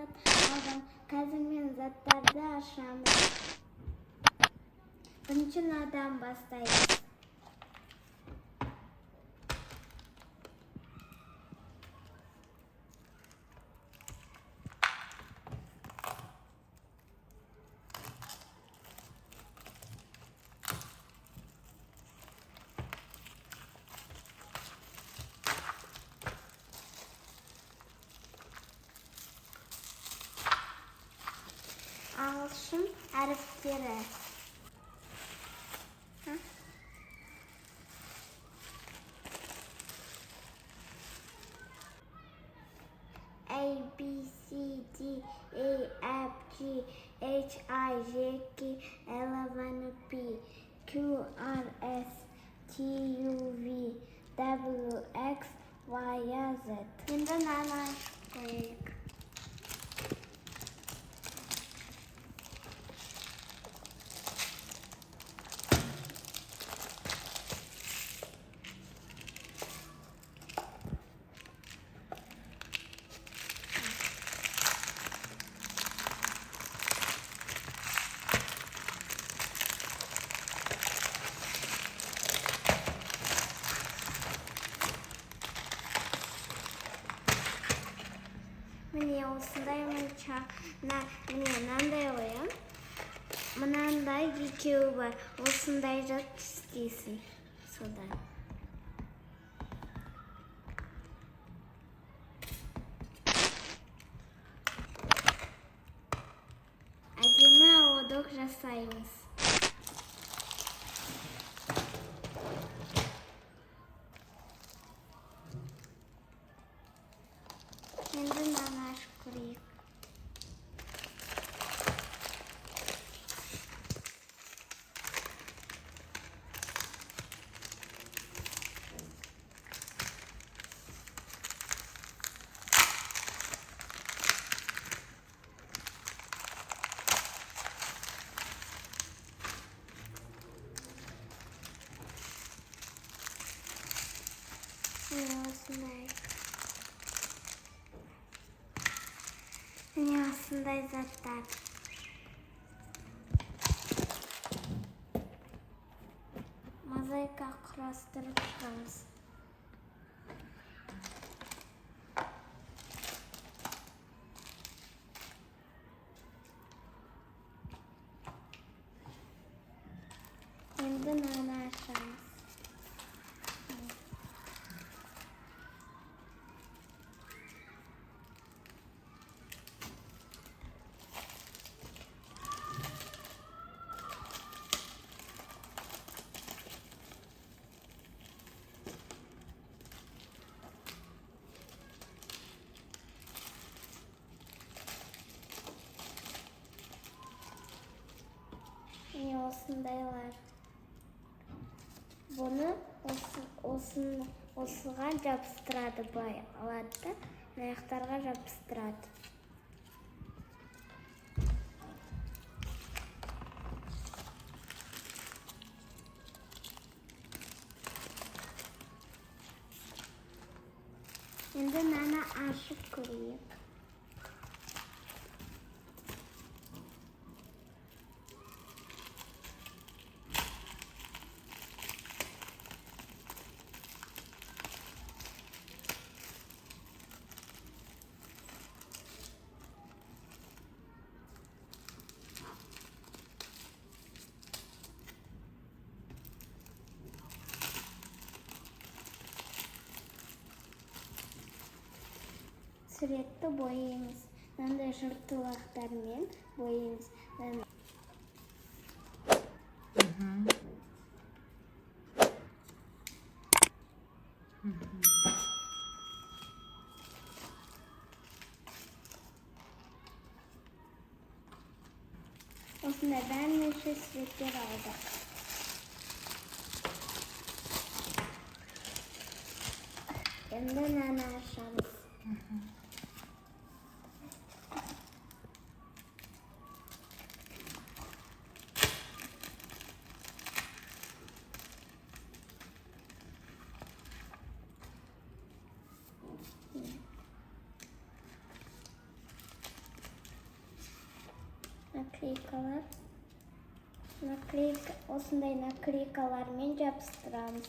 зат алдым. Қазір мен заттарды ашамын. Бірінші надан бастаймыз. Ағылшын әріптері. A, B, C, D, E, F, G, H, I, J, K, L, M, N, P, Q, R, S, T, U, V, W, X, Y, Z. Енді мынаны ашып қояйық. Міне осындай мынандай ойын. Мынандай екеуі бар. Осындай жат істейсің содан. Әдемі одық жасаймыз. Енді мынаны ашып көрейік. Міне осындай заттар. Мозаика құрастырып шығамыз. Енді мынаны ашамыз. Міне осындайлар. Бұны осыға жабыстырады, былай алады да, аяқтарға жабыстырады. Енді мынаны ашып көрейік. Суретті бояймыз. Мынандай жыртылақтармен бояймыз. Осындай бірнеше суреттер алдық. Енді мынаны ашамыз. наклейкалар. Осындай наклейкалармен жабыстырамыз.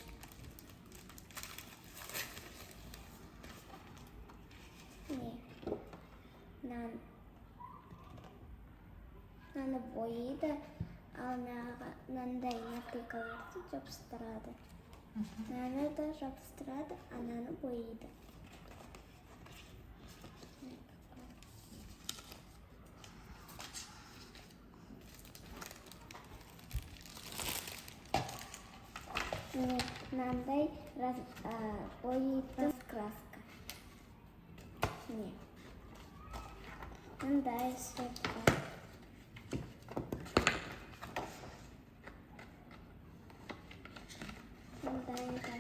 Мынаны бояйды, ал мынандай наклейкаларды жабыстырады. Мынаны да жабыстырады, ананы бояйды. Мынандай бояйтын краска. Мындай сотка. Мындай да.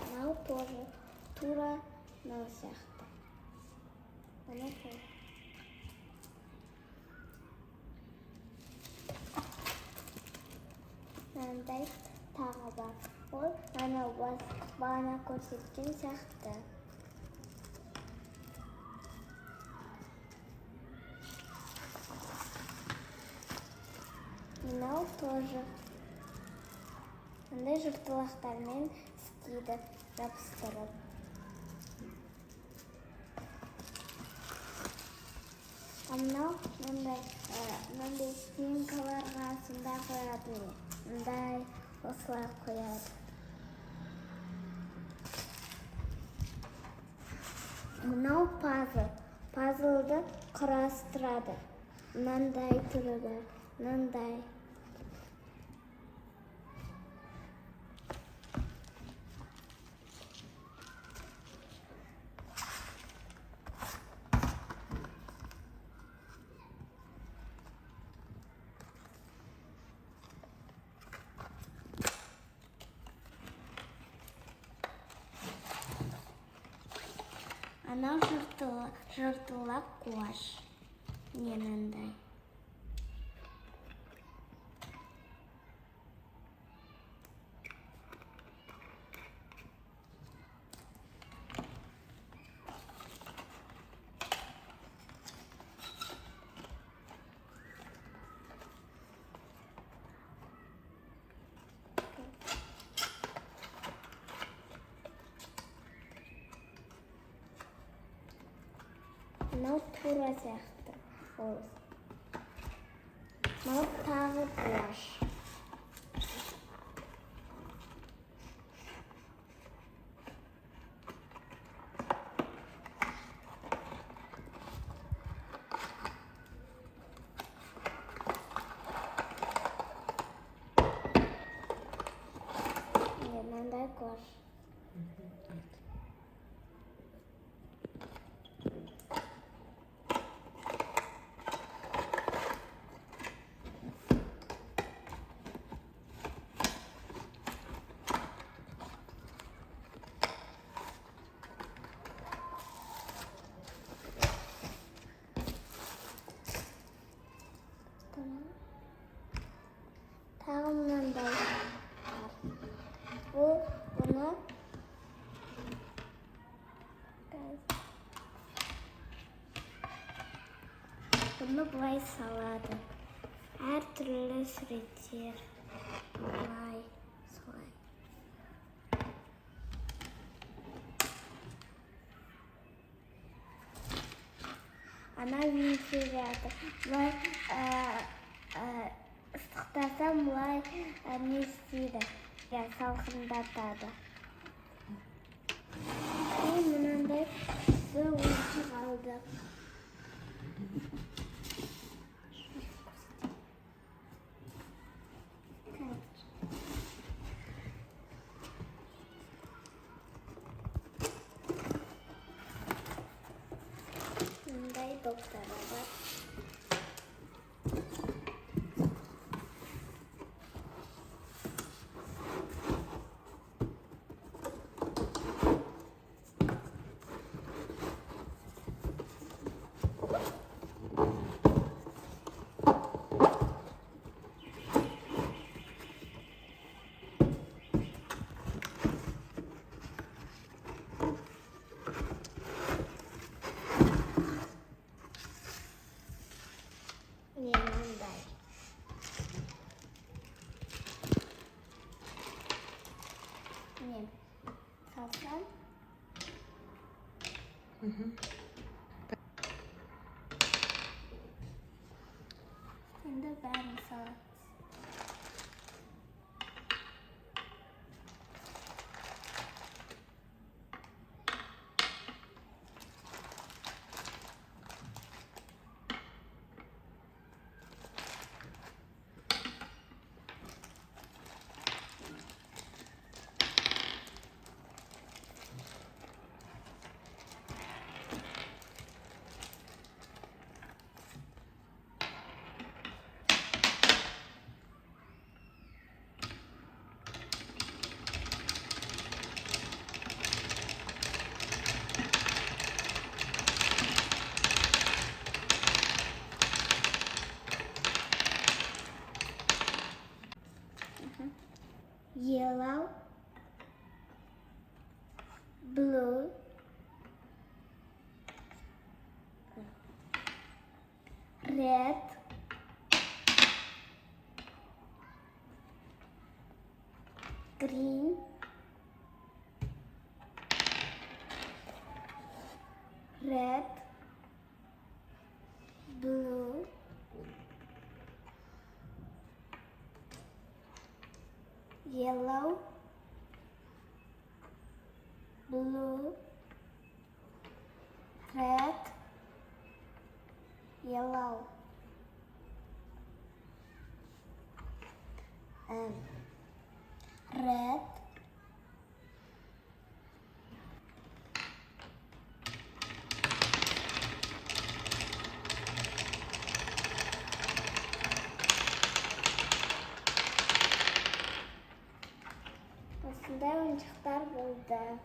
Мынау тоже тура мынау сияқты. Мына тоже. Мынандай тағы бар. Ол анау бағана көрсеткен сияқты. Мынау тоже. Мындай жыртылақтармен істейді, жабыстырып. Мынау мынандай стенкаларға сонда қояды. Мындай осылай қояды. Мынау пазл. Пазлды құрастырады. Мынандай түрі бар. Мынандай. Анау жыртылақ гуашь. Мынандай. Мынау тура сияқты. Мынау тағы гуашь. Мынандай гуашь. Тағы мынандай бар. Бұны бұлай салады. Әр түрлі суреттер. Бұлай, солай. Ана вентилятор. Бұлай ыстықтасам бұлай не істейді? Салқындатады. Мынандай бір ойыншық алдық. Мындай доптары бар. Ne salsam? Şimdi ben saat. Yellow, blue, red, green, red, blue, yellow, blue, red, yellow, red, aslında oyuncaklar burada.